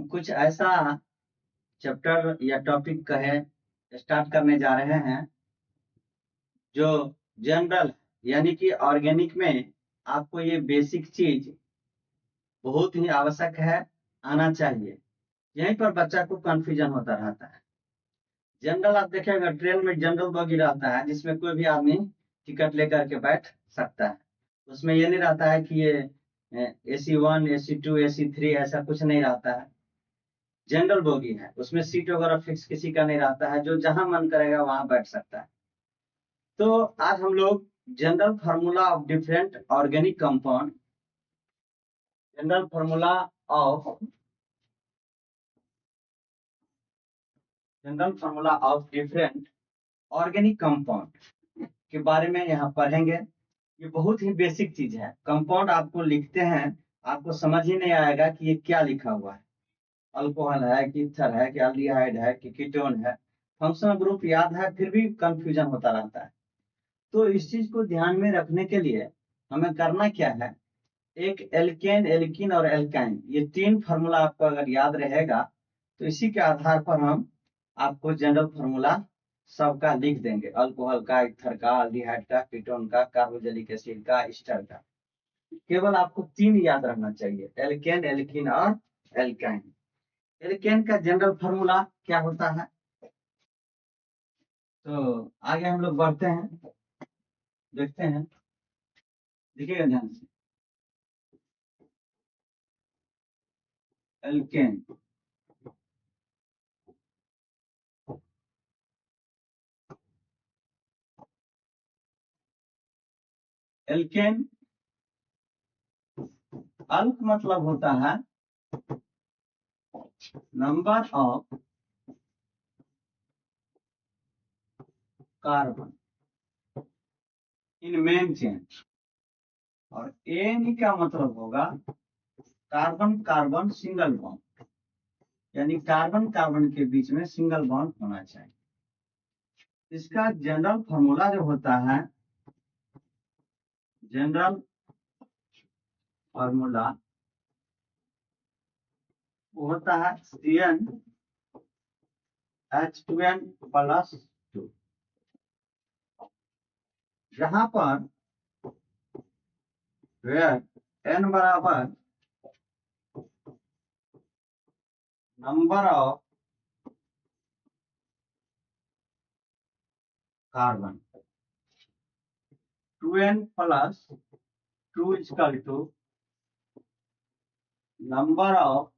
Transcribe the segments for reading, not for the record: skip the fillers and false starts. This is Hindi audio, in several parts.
कुछ ऐसा चैप्टर या टॉपिक कहे स्टार्ट करने जा रहे हैं जो जनरल, यानी कि ऑर्गेनिक में आपको ये बेसिक चीज बहुत ही आवश्यक है, आना चाहिए। यहीं पर बच्चा को कंफ्यूजन होता रहता है। जनरल आप देखेंगे ट्रेन में जनरल बोगी रहता है जिसमें कोई भी आदमी टिकट लेकर के बैठ सकता है। उसमें ये नहीं रहता है कि ये AC1 AC2 AC3 ऐसा कुछ नहीं रहता है। जनरल बोगी है, उसमें सीट वगैरह फिक्स किसी का नहीं रहता है, जो जहां मन करेगा वहां बैठ सकता है। तो आज हम लोग general formula of different organic compound, general formula of general formula of different organic compound के बारे में यहाँ पढ़ेंगे। ये बहुत ही बेसिक चीज है। कंपाउंड आपको लिखते हैं, आपको समझ ही नहीं आएगा कि ये क्या लिखा हुआ है। अल्कोहल है कि ईथर है कि एल्डिहाइड है कि कीटोन है, फंक्शनल ग्रुप याद है फिर भी कंफ्यूजन होता रहता है। तो इस चीज को ध्यान में रखने के लिए हमें करना क्या है, एक एल्केन, एल्कीन और एल्काइन, ये तीन फार्मूला आपको अगर याद रहेगा तो इसी के आधार पर हम आपको जनरल फार्मूला सबका लिख देंगे। अल्कोहल का, इथर का, एल्डिहाइड का, कीटोन का, कार्बोक्सिलिक एसिड का, एस्टर का। केवल आपको तीन याद रखना चाहिए, एल्केन, एल्कीन और एल्काइन। एल्केन का जनरल फार्मूला क्या होता है, तो आगे हम लोग बढ़ते हैं, देखते हैं, देखिएगा ध्यान से। एल्केन, एल्केन अल्क मतलब होता है number of carbon in main chain, और एन का मतलब होगा कार्बन कार्बन सिंगल बॉन्ड, यानी कार्बन कार्बन के बीच में सिंगल बॉन्ड होना चाहिए। इसका जनरल फार्मूला जो होता है, जनरल फार्मूला वो होता है CnH2n+2, जहां पर n बराबर number of carbon, 2n+2 equal to number of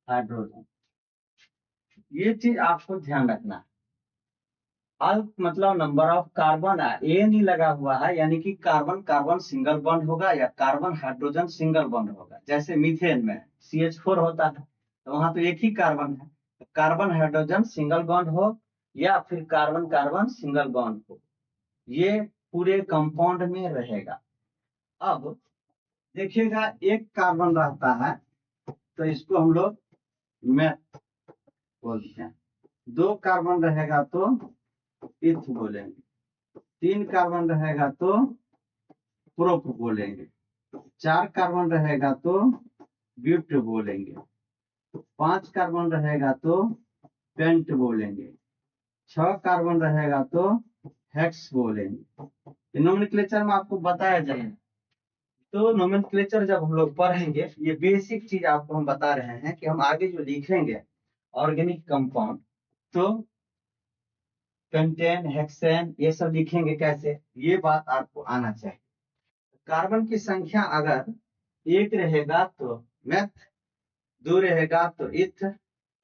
hydrogen. ये चीज आपको ध्यान रखना है। अल्क मतलब नंबर ऑफ कार्बन है, ए नहीं लगा हुआ है, यानी कि कार्बन कार्बन सिंगल बॉन्ड होगा या कार्बन हाइड्रोजन सिंगल बॉन्ड होगा। जैसे मीथेन में CH4 होता है तो वहां तो एक ही कार्बन है, कार्बन हाइड्रोजन सिंगल बॉन्ड हो या फिर कार्बन कार्बन सिंगल बॉन्ड हो, ये पूरे कंपाउंड में रहेगा। अब देखिएगा, एक कार्बन रहता है तो इसको हम लोग मेथ बोलते हैं, दो कार्बन रहेगा तो इथ बोलेंगे, तीन कार्बन रहेगा तो प्रोप बोलेंगे, चार कार्बन रहेगा तो ब्यूट बोलेंगे, पांच कार्बन रहेगा तो पेंट बोलेंगे, छह कार्बन रहेगा तो हेक्स बोलेंगे। नोमेनक्लेचर में आपको बताया जाएगा। तो नोमेनक्लेचर जब हम लोग पढ़ेंगे, ये बेसिक चीज आपको हम बता रहे हैं कि हम आगे जो लिखेंगे ऑर्गेनिक कंपाउंड, तो पेंटेन, हेक्सेन, ये सब लिखेंगे कैसे, ये बात आपको आना चाहिए। कार्बन की संख्या अगर एक रहेगा तो मेथ, दो रहेगा तो इथ,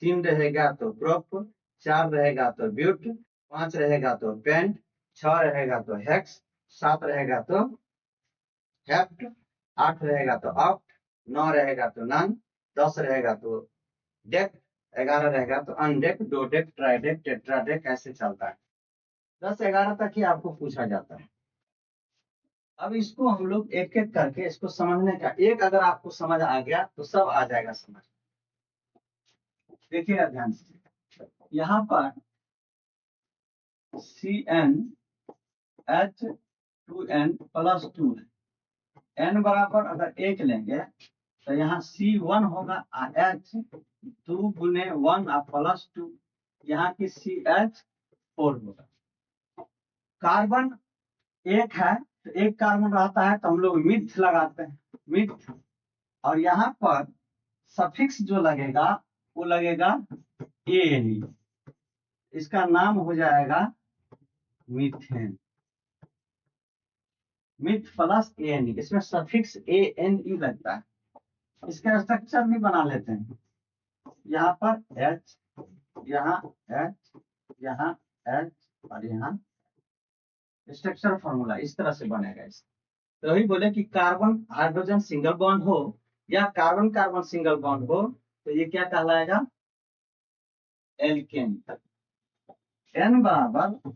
तीन रहेगा तो प्रोप, चार रहेगा तो ब्यूट, पांच रहेगा तो पेंट, छह रहेगा तो हेक्स, सात रहेगा तो हेप्ट, आठ रहेगा तो ऑक्ट, नौ रहेगा तो नन, 10 रहेगा तो डेक, 11 रहेगा तो अनडेक, डोडेक, ट्राइडेक, टेट्राडेक, ऐसे चलता है। 10 11 तक ही आपको पूछा जाता है। अब इसको हम लोग एक एक करके इसको समझने का, एक अगर आपको समझ आ गया तो सब आ जाएगा समझ। देखिए ध्यान से, यहाँ पर CnH 2n+2 है। n बराबर अगर 1 लेंगे तो यहाँ C1 होगा H 2 गुने 1 +2, यहाँ की CH4 होगा। कार्बन एक है तो एक कार्बन रहता है तो हम लोग मिथ लगाते हैं, मिथ। और यहाँ पर सफिक्स जो लगेगा वो लगेगा एन, इसका नाम हो जाएगा मीथेन, मिथ प्लस एन, इसमें सफिक्स ANE लगता है। इसका स्ट्रक्चर भी बना लेते हैं, यहाँ पर H, यहाँ H, यहाँ H और यहाँ स्ट्रक्चर फॉर्मूला इस तरह से बनेगा। इस तो वही बोले कि कार्बन हाइड्रोजन सिंगल बॉन्ड हो या कार्बन कार्बन सिंगल बॉन्ड हो तो ये क्या कहलाएगा, एल्केन। n बराबर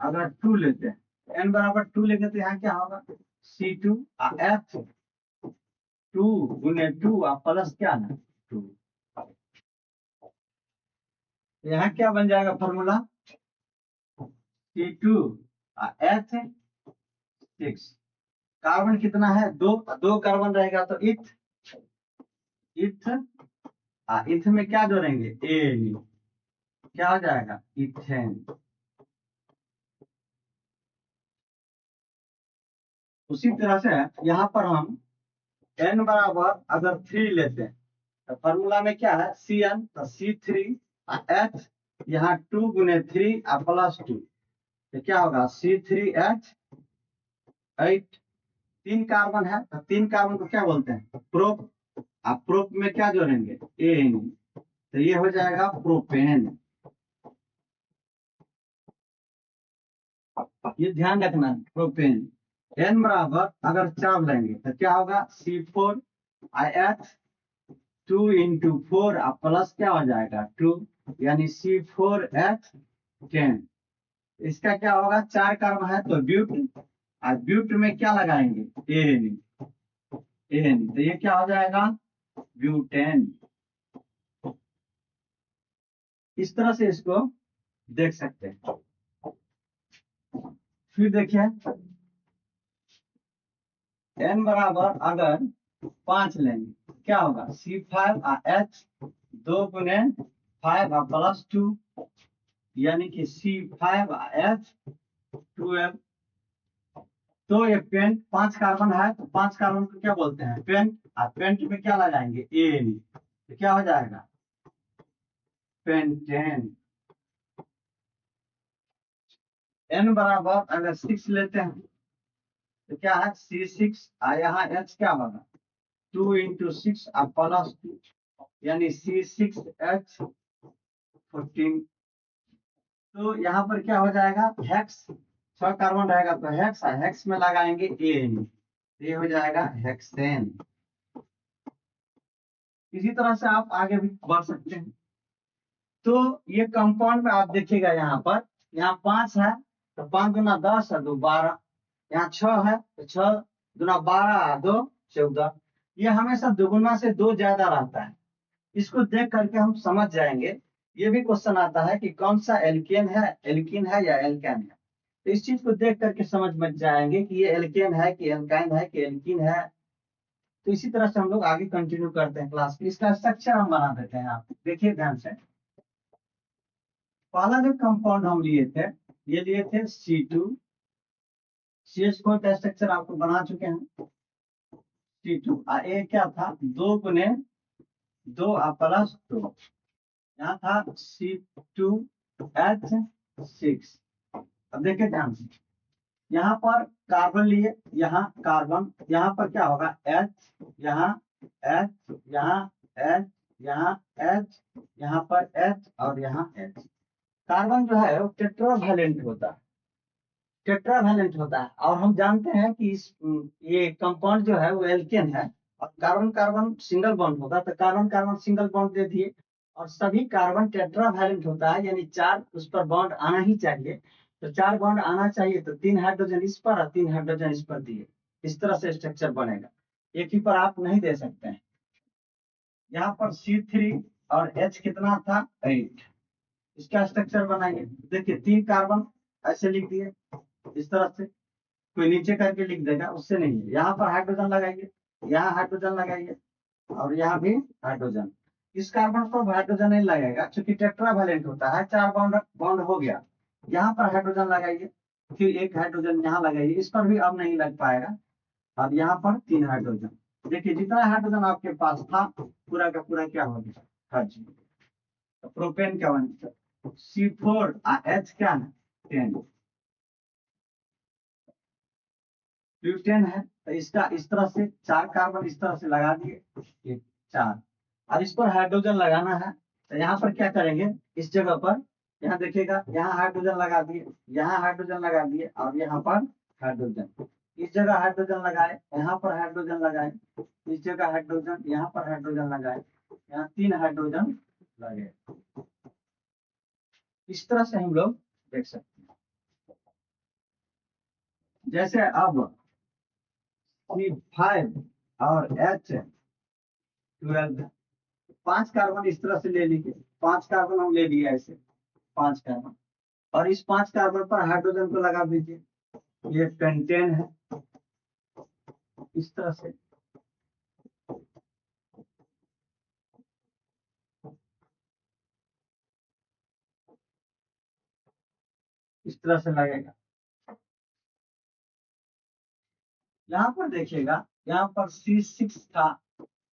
अगर 2 लेते हैं, n बराबर 2 लेंगे तो यहाँ क्या होगा, C2 F 2 गुने 2 प्लस क्या है 2, यहाँ क्या बन जाएगा फॉर्मूला, C2 H6। कार्बन कितना है, दो, दो कार्बन रहेगा तो इथ, इथ इथ में क्या जोड़ेंगे एन, क्या हो जाएगा इथेन। उसी तरह से यहाँ पर हम n बराबर अगर 3 लेते हैं तो फॉर्मूला में क्या है Cn, तो C3 H, यहाँ 2 गुने 3 +2, तो क्या होगा C3H8। 3 कार्बन है तो 3 कार्बन को क्या बोलते हैं, प्रोप। आप प्रोप में क्या जोड़ेंगे एन, तो ये हो जाएगा प्रोपेन। ये ध्यान रखना, प्रोपेन। n बराबर अगर 4 लेंगे तो क्या होगा C4H 2 × 4 प्लस क्या हो जाएगा 2, यानी C4H10। इसका क्या होगा, 4 कार्बन है तो ब्यूट, और ब्यूट में क्या लगाएंगे एन, एन, तो ये क्या हो जाएगा ब्यूटेन। इस तरह से इसको देख सकते हैं। फिर देखिए n बराबर अगर 5 लेंगे क्या होगा C5H 2 गुने 5 +2, यानी कि C5H12। तो ये पेंट 5 कार्बन है तो 5 कार्बन को क्या बोलते हैं पेंट, और पेंट में क्या लगाएंगे एन, तो क्या हो जाएगा पेंटेन। n बराबर अगर 6 लेते हैं तो क्या है C6, यहाँ H क्या होगा 2 × 6 +2, यानी C6H14। तो यहाँ पर क्या हो जाएगा हेक्स, 6 कार्बन रहेगा तो हेक्स, हेक्स में लगाएंगे एन, ये हो जाएगा हेक्सेन। इसी तरह से आप आगे भी बढ़ सकते हैं। तो ये कंपाउंड में आप देखिएगा यहाँ पर, यहाँ 5 है तो 5 दूना 10 है 2 12, यहाँ 6 है तो 6 दूना 12 2 14। ये हमेशा दुगुना से 2 ज्यादा रहता है। इसको देख करके हम समझ जाएंगे। ये भी क्वेश्चन आता है कि कौन सा एल्केन है, एल्कीन है या एल्केन है, तो इस चीज को देख करके समझ में जाएंगे कि ये एल्केन है कि एल्काइन है कि एल्कीन है। तो इसी तरह से हम लोग आगे कंटिन्यू करते हैं क्लास की। इसका स्ट्रक्चर हम बना देते हैं, आप देखिए ध्यान से। पहला जो कंपाउंड हम लिए थे, ये लिए थे C2, CH4 का स्ट्रक्चर आपको बना चुके हैं। C2 ये क्या था 2 गुने 2 +2, यहाँ था C2H6। अब देखिए ध्यान से, यहाँ पर कार्बन लिए, यहाँ कार्बन, यहाँ पर क्या होगा H, यहाँ H, यहाँ H, यहाँ H, यहाँ पर H और यहाँ H। कार्बन जो है वो टेट्रावैलेंट होता है, टेट्रावैलेंट होता है। और हम जानते हैं कि ये कंपाउंड जो है वो एल्केन है, और कार्बन कार्बन सिंगल बॉन्ड होगा तो कार्बन कार्बन सिंगल बॉन्ड दे दिए, और सभी कार्बन टेट्रावैलेंट होता है, यानी 4 उस पर बॉन्ड आना ही चाहिए। तो 4 बॉन्ड आना चाहिए तो 3 हाइड्रोजन इस पर और 3 हाइड्रोजन इस पर दिए, इस तरह से स्ट्रक्चर बनेगा। एक ही पर आप नहीं दे सकते हैं। यहाँ पर C3 और H कितना था 8, इसका स्ट्रक्चर बनाएंगे। देखिए 3 कार्बन ऐसे लिख दिए इस तरह से, कोई नीचे करके लिख देगा, उससे नहीं है। यहाँ पर हाइड्रोजन लगाइए, यहाँ हाइड्रोजन लगाइए, और यहाँ भी हाइड्रोजन। इस कार्बन पर हाइड्रोजन नहीं लगेगा, क्योंकि टेट्रावैलेंट होता है, 4 बॉन्ड बॉन्ड हो गया। यहाँ पर हाइड्रोजन लगाइए, फिर एक हाइड्रोजन यहाँ लगाइए, इस पर भी अब नहीं लग पाएगा। अब यहाँ पर 3 हाइड्रोजन। देखिए जितना हाइड्रोजन आपके पास था पूरा का पूरा क्या हो गया, हज। तो प्रोपेन क्या बन, C4 H क्या है 10, ब्यूटेन है। तो इसका इस तरह से 4 कार्बन इस तरह से लगा दिए, ये 4। और इस पर हाइड्रोजन लगाना है, तो यहाँ पर क्या करेंगे, इस जगह पर यहाँ देखिएगा, यहाँ हाइड्रोजन लगा दिए, यहाँ हाइड्रोजन लगा दिए, और यहाँ पर हाइड्रोजन। इस जगह हाइड्रोजन लगाए, यहाँ पर हाइड्रोजन लगाए, इस जगह हाइड्रोजन, यहाँ पर हाइड्रोजन लगाए, यहाँ 3 हाइड्रोजन लगे। इस तरह से हम लोग देख सकते हैं। जैसे अब C5 और H12, 5 कार्बन इस तरह से ले लीजिए, 5 कार्बन हम ले लिए ऐसे, 5 कार्बन, और इस 5 कार्बन पर हाइड्रोजन को लगा दीजिए, ये पेंटेन है। इस तरह से इस तरह से लगेगा। यहाँ पर देखिएगा, यहाँ पर C6 था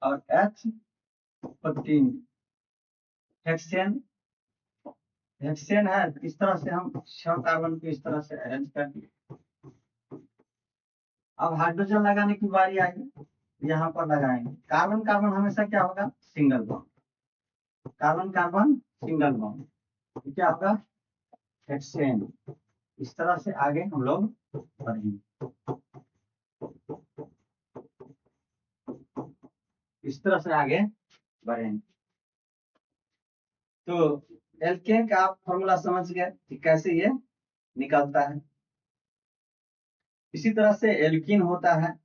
और H14 हेक्सेन, हेक्सेन है। इस तरह से हम 6 कार्बन को इस तरह से अरेंज कर दिए। अब हाइड्रोजन लगाने की बारी आई, यहाँ पर लगाएंगे। कार्बन कार्बन हमेशा क्या होगा, single bond, carbon carbon single bond, क्या होगा, हेक्सेन। इस तरह से आगे हम लोग बढ़ेंगे, इस तरह से आगे बढ़ेंगे। तो एल्केन का आप फॉर्मूला समझ गए कि कैसे ये निकलता है। इसी तरह से एल्कीन होता है,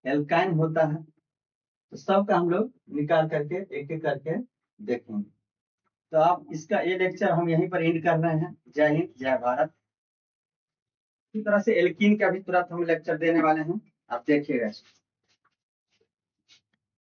एल्काइन होता है। तो सबका हम लोग निकाल करके एक एक करके देखेंगे। तो आप इसका ये लेक्चर हम यहीं पर एंड कर रहे हैं। जय हिंद, जय भारत। इसी तरह से एल्कीन का भी तुरंत हम लेक्चर देने वाले हैं, आप देखिएगा।